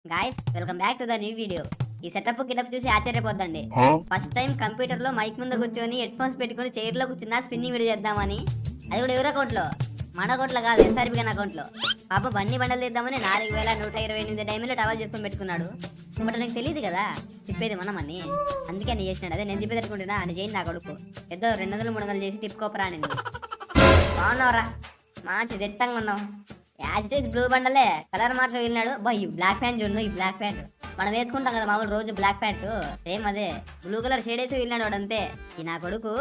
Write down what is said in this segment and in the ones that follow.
Guys welcome back to the new video. ఈ setup get-up చూసి ఆశ్చర్యపోద్దండి. First time computer లో mic ముందు కూర్చొని హెడ్ ఫోన్స్ పెట్టుకుని చైర్ లో కూర్చున్నా స్పిన్నింగ్ వీడియో చేద్దామని. అది కూడా ఎవరి అకౌంట్ లో, మన అకౌంట్ లో కాదు, ఎస్ఆర్బి గారి అకౌంట్ లో. పాప బండి బండలు తీద్దామని 4128 డైమండ్లు టవల్ చేసుకొని పెట్టుకున్నాడు. బట్ నాకు తెలియదు కదా తిప్పేది మనమని, అందుకే అని చేసినాడు. అదే నేను తిప్పి పెట్టుకుంటున్నా అని చేయండి నా కొడుకు. ఏదో 200-300 చేసి తిప్పుకోపరా అని. బాగున్నావురా, మంచి దిట్టంగా ఉన్నావు. యాజ్ బ్లూ బండలే కలర్ మార్చ్ వెళ్ళినాడు. బా ఈ బ్లాక్ ప్యాంట్ చూడు, ఈ బ్లాక్ ప్యాంట్ మనం వేసుకుంటాం కదా మామూలు రోజు బ్లాక్ ప్యాంట్, సేమ్ అదే బ్లూ కలర్ షేడ్ వేసి వెళ్ళినాడు వాడు. అంతే ఈ నా కొడుకు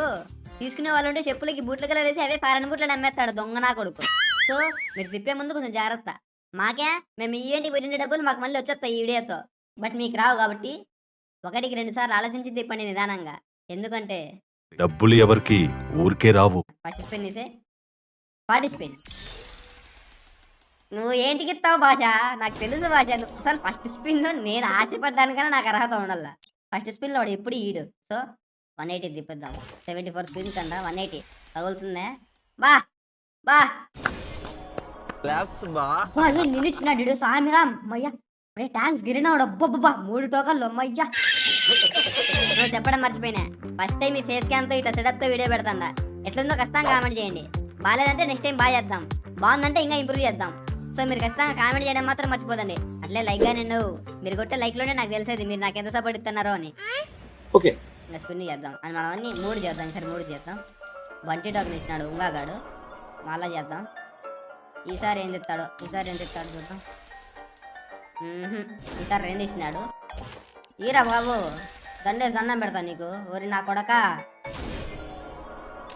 తీసుకునే వాళ్ళు ఉంటే చెప్పులకి బూట్ల కలర్ వేసి అవే ఫారెన్ బూట్లు నమ్మేస్తాడు దొంగ నా కొడుకు. సో మీరు తిప్పే ముందు కొంచెం జాగ్రత్త. మాకే మేము ఈవెంట్కి పెట్టిన డబ్బులు మాకు మళ్ళీ వచ్చేస్తాయి ఈ వీడియోతో, బట్ మీకు రావు కాబట్టి 1-2 సార్లు ఆలోచించి తిప్పండి నిదానంగా. ఎందుకంటే డబ్బులు ఎవరికి ఊరికే రావు. ఫస్ట్ స్పిన్ ఇసే పార్టిసిపేట్. నువ్వు ఏంటికి ఇస్తావు భాష, నాకు తెలుసు భాష. నువ్వు అసలు ఫస్ట్ స్పిన్లో నేను ఆశపడ్డానికన్నా నాకు అర్హత ఉండాల. ఫస్ట్ స్పిన్లో వాడు ఎప్పుడు ఈడు. సో 180 తిప్పిద్దాం. 74 స్పిన్స్ అంట, 180 తగులుతుందే. బా బా నిలిచినాడు సామిరామ్ మయ్యా. ట్యాంక్స్ గిరినాడు. అబ్బబ్బా 3 టోకన్లు అమ్మయ్యా. నువ్వు చెప్పడం మర్చిపోయినా, ఫస్ట్ టైం ఈ ఫేస్ క్యామ్తో ఇట్లా సెటప్తో వీడియో పెడతాండా. ఎట్లుందో ఖచ్చితంగా కామెంట్ చేయండి. బాగాలేదంటే నెక్స్ట్ టైం బాగా చేద్దాం, బాగుందంటే ఇంకా ఇంప్రూవ్ చేద్దాం. సో మీరు ఖచ్చితంగా కామెంట్ చేయడం మాత్రం మర్చిపోదండి. అట్లే లైక్ గా నేను మీరు కొట్టే లైక్లోనే నాకు తెలిసేది మీరు నాకు ఎంత సపోర్ట్ ఇస్తున్నారో అని. ఓకే ఇంకా స్పిన్ చేద్దాం అని మనం అన్ని 3 చేద్దాం. ఈసారి 3 చేద్దాం. బంటి టోకెన్ ఇచ్చినాడు ఉంగాగాడు, మళ్ళా చేద్దాం. ఈసారి ఏం తెస్తాడు చూద్దాం. ఈసారి 2 ఇచ్చినాడు. ఈరా బాబు దండేసి దండం పెడతా నీకు. ఓరి నా కొడక,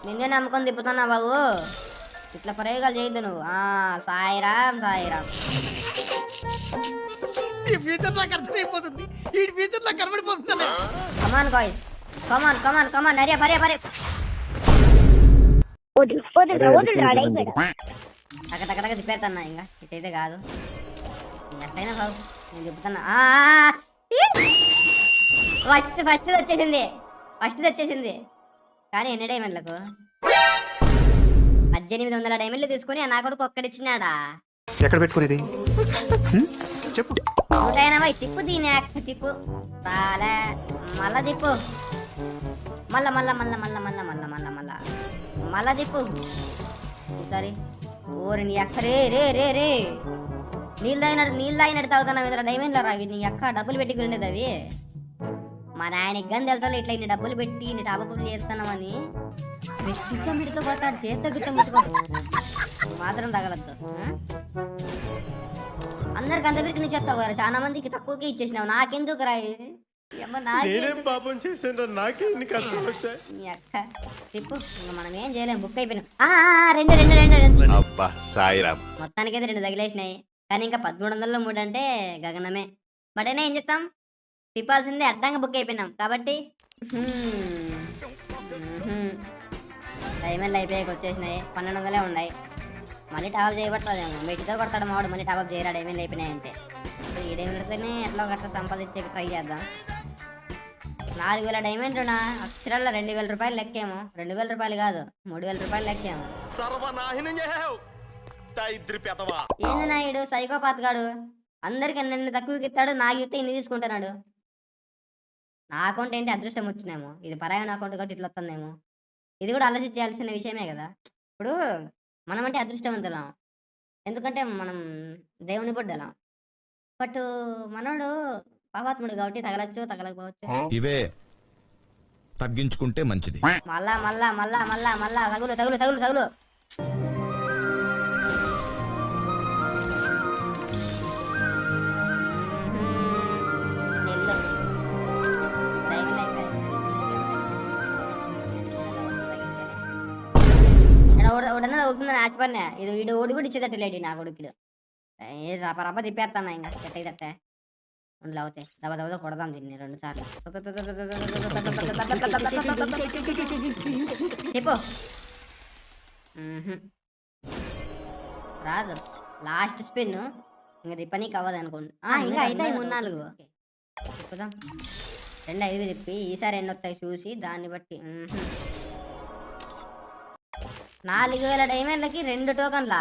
నిన్నే నమ్ముకొని తిప్పుతున్నా బాబు, ఇట్లా ప్రయోగాలు చేయొద్దు నువ్వు. సాయిరామ్ సాయిరామ్. ఈ ఫ్యూచర్ నాకు అర్థమైపోతుంది, ఈ ఫ్యూచర్ నాకు కనబడిపోతుంది. కమాన్ గాయ్స్, కమాన్ కమాన్ కమాన్. అరే పరే పరే టక తిప్పేస్తున్నా. ఇంకా ఇటైతే కాదు, ఎట్లయినా బాబు నేను చెప్తున్నా. ఫస్ట్ వచ్చేసింది కానీ ఎన్ని డైమండ్లకు? 1800 డైమండ్లు తీసుకుని నా కొడుకు ఒక్కడిచ్చినాడా? ఎక్కడ పెట్టుకునేది చెప్పు. 180 తిప్పు, దీని తిప్పు రాలే. మళ్ళా తిప్పు, మళ్ళా తిప్పు ఈసారి. ఓరి నీ అక్క రే రే రే రే నీళ్ళు తాగినట్టు తాగుతున్నావు ఇద్దరు డైమండ్లో రావి. నీ అక్క డబ్బులు పెట్టి ఉండేది అవి. మా నాయనకి గని తెలుసా ఇట్లా ఇన్ని డబ్బులు పెట్టి ఇన్ని టాపప్పులు చేస్తున్నామని. మిడితో కొట్టాడు, చేతితో గిట్టం మాత్రం తగలద్దు. అందరికి అంత పెట్టి ఇచ్చేస్తావు కదా, చాలా మందికి తక్కువకే ఇచ్చేసినావు. నాకెందుకు రాయి పాపం చేసాను, నాకే ఇన్ని కష్టాలు వచ్చాయి. నీ అక్క తిప్పు. ఇంకా మనం ఏం చేయలేం, బుక్ అయిపోయినాం. రెండు అబ్బా సాయిరామ్. మొత్తానికైతే 2 తగిలేసినాయి. కానీ ఇంకా 1300లో 3 అంటే గగనమే. బట్ అయినా ఏం చేస్తాం, తిప్పాల్సిందే. అడ్డంగా బుక్ అయిపోయినాం కాబట్టి. డైమండ్లు అయిపోయాక వచ్చేసినాయి. 1200లే ఉన్నాయి. మళ్ళీ టాప్ చేయబడుతుందేమో. మెట్టితో కొడతాడు మావాడు, మళ్ళీ టాప్ చేయరా డైమండ్లు అయిపోయినాయంటే. ఈ డైమండ్తోనే ఎట్లా గట్లా సంపాదించే ట్రై చేద్దాం. 4000 డైమండ్లునా అక్షరాల్లో 2000 రూపాయలు లెక్కేమో. 2000 రూపాయలు కాదు, 3000 రూపాయలు లెక్కేమో. ఏంది నాయుడు సైకోపాత్ గాడు, అందరికి నిన్ను తక్కువకి ఇస్తాడు, నాకు ఇస్తే ఇన్ని తీసుకుంటున్నాడు. నా అకౌంట్ ఏంటి అదృష్టం వచ్చినేమో, ఇది పరాయణ అకౌంట్ కాబట్టి ఇట్లా వస్తుందేమో. ఇది కూడా ఆలోచించాల్సిన విషయమే కదా. ఇప్పుడు మనం అంటే అదృష్టవంతులం, ఎందుకంటే మనం దేవుని బొడ్డలం. బట్ మనోడు పాపాత్ముడు కాబట్టి తగలచ్చు తగలకపోవచ్చు. ఇవే తగ్గించుకుంటే మంచిది. మళ్ళా మళ్ళా మళ్ళా మళ్ళా మళ్ళా తగులు తగులు తగులు తగులు. ఉడన అవుతుందని ఆశపడినా. ఇది వీడు ఓడి కూడా ఇచ్చేటట్టు లేడు నా కొడుకుడు. రప్ప తిప్పేస్తాను ఇంకా ఎట్టయితే ఉండి అవుతాయి. దెబ్బ కొడదాం దీన్ని 2 సార్లు. చెప్పు రాదు. లాస్ట్ స్పిన్ ఇంకా తిప్పనీకి అవ్వదు అనుకోండి. ఇంకా అయితే 3-4 తిప్పుదాం. 2-5 తిప్పి ఈసారి ఎన్ని వస్తాయి చూసి దాన్ని బట్టి. 4000 డైమండ్లకి 2 టోకన్లా?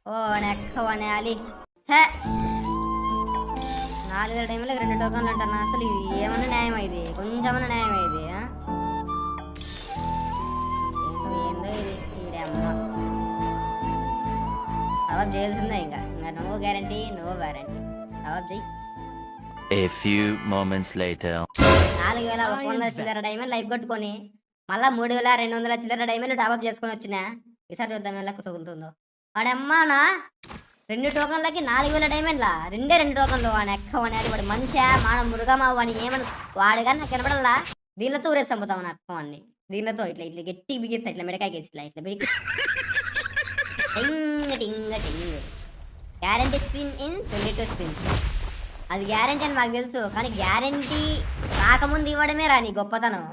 ఓ నెక్క వనాలి. 4000 టైంలో 2 టోకన్లు అంటున్నా. అసలు ఇది ఏమన్నా న్యాయం ఇది? కొంచెమన్నా న్యాయం ఇది? ఏందో ఇది అమ్మ సవాబ్ చేయాల్సిందే. ఇంకా నో గ్యారంటీ నో వారంటీ. సవాబ్ చెయ్యి. A few moments later. 4100 చిల్లర డైమండ్ లైఫ్ కొట్టుకొని మళ్ళా 3200 చిల్లర డైమండ్ టాప్అప్ చేసుకొని వచ్చినా. ఈసారి చూద్దాం ఎలా తగులుతుందో. వాడమ్మానా 2 టోకన్లకి 4000 డైమండ్లా. 2 టోకన్లు వాడిని ఎక్కవని అని. వాడు మనిషా మాన మృగమా వాడిని ఏమని వాడు కానీ నాకు కనపడల్లా. దీనితో ఊరేసి చంపుతాం నా అక్కవాన్ని. దీనితో ఇట్లా ఇట్లా గట్టి బిగిస్తా. ఇట్లా మిడకాయ కేసి ఇట్లా బిగి టింగ్ టింగ్ టింగ్. Guarantee spin in 22 spins. అది గ్యారంటీ అని మాకు తెలుసు, కానీ గ్యారంటీ రాకముందు ఇవ్వడమే రా నీ గొప్పతనం.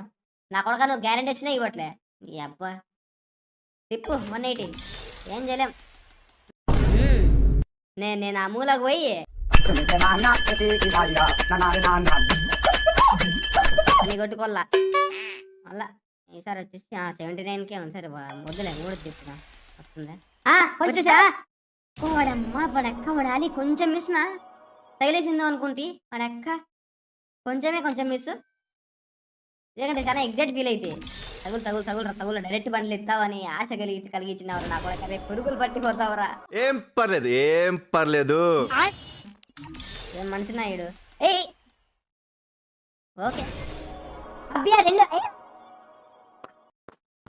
నా కొడుక నువ్వు గ్యారంటీ వచ్చినా ఇవ్వట్లే. ఈ అబ్బా తిప్పు 180. ఏం చేయలేం. నేను ఆ మూలకు పోయి అని కొట్టుకోల్లా. మళ్ళా ఈసారి వచ్చేసి 79కే ఉంది. సరే వద్దులే 3 తిప్పుదా వస్తుందా వచ్చేసా. వాడమ్మా వాడెక్క వాడాలి. కొంచెం మిస్నా తగిలేసిందో అనుకుంటే వాడెక్క కొంచెం మిస్. ఎందుకంటే చాలా ఎగ్జాక్ట్ ఫీల్ అయితే తగులు డైరెక్ట్ బండ్లు ఇస్తావని ఆశ కలిగించినవరా నా కూడా. రేపు పురుగులు పట్టిపోతావరా. ఏం పర్లేదు. ఏం మనిషి నాయుడు. ఏయ్ ఓకే అబ్బియా 2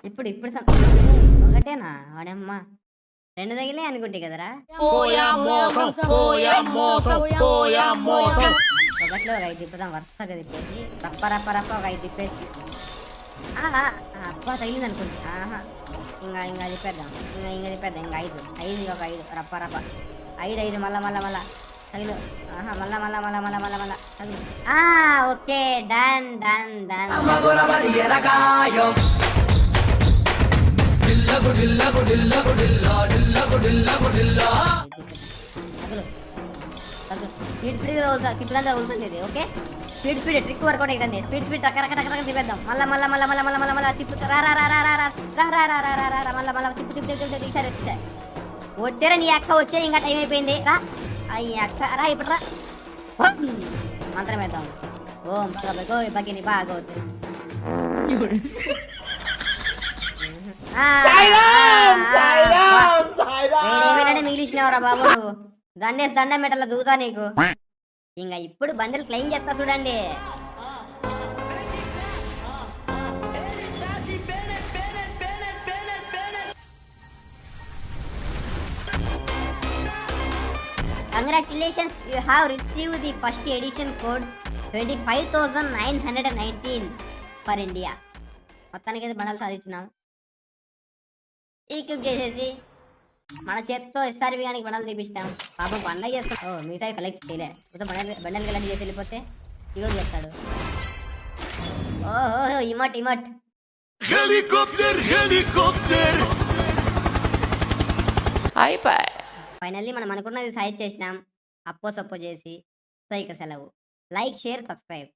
ఇప్పుడు ఒకటేనా వాడమ్మా 2 తగిలే అనుకుంటే కదరా. ఒకట్లో ఒక 5 తిప్పుదాం వరుసగా తిప్పేసి రప్ప ఒక 5 తిప్పేసి అబ్బా తగిలింది అనుకుంటే. ఇంకా తిప్పేద్దాం. ఇంకా 5 ఒక 5 రప్ప 5 మళ్ళా తగిలు. మళ్ళా తగిలు. Okay done. స్పీడ్ తిప్పుదంతా అవుతుంది. ఓకే స్పీడ్ ట్రిక్ వర్కౌట్ అవుతుంది. స్పీడ్ టక్క తిప్పేద్దాం. మళ్ళా తిప్పు తిప్పు. ఈసారి వచ్చారా నీ అక్క వచ్చే. ఇంకా టైం అయిపోయింది. రా అయ్యి అక్క రా ఇప్పుడు రా. మంత్రం వేద్దాం. ఓం బగిని బాగా అవుతుంది. మిగిలిచినవరా బాబు నువ్వు. దండం మెటల దూతా నీకు. ఇంకా ఇప్పుడు బండిల్ క్లెయిమ్ చేస్తా చూడండి. Congratulations, you have received the first edition code 25,919 for India. మొత్తానికి అయితే బండలు సాధించినాం. ఈక్విప్ చేసేసి మన చేత్తో ఎస్ఆర్బి గానికి బండలు తీపిస్తాం. పాపం పండగ చేస్తాం. మిగతా కలెక్ట్ చేయలే. మొత్తం బండలు కలెక్ట్ చేసి వెళ్ళిపోతే ఇవ్వడు చేస్తాడు. ఓహో ఇమట్ హెలికాప్టర్ ఫైనల్లీ మనం అనుకున్నది సాయం చేసినాం. అప్పో సప్పో చేసి. సో ఇక సెలవు. Like share subscribe.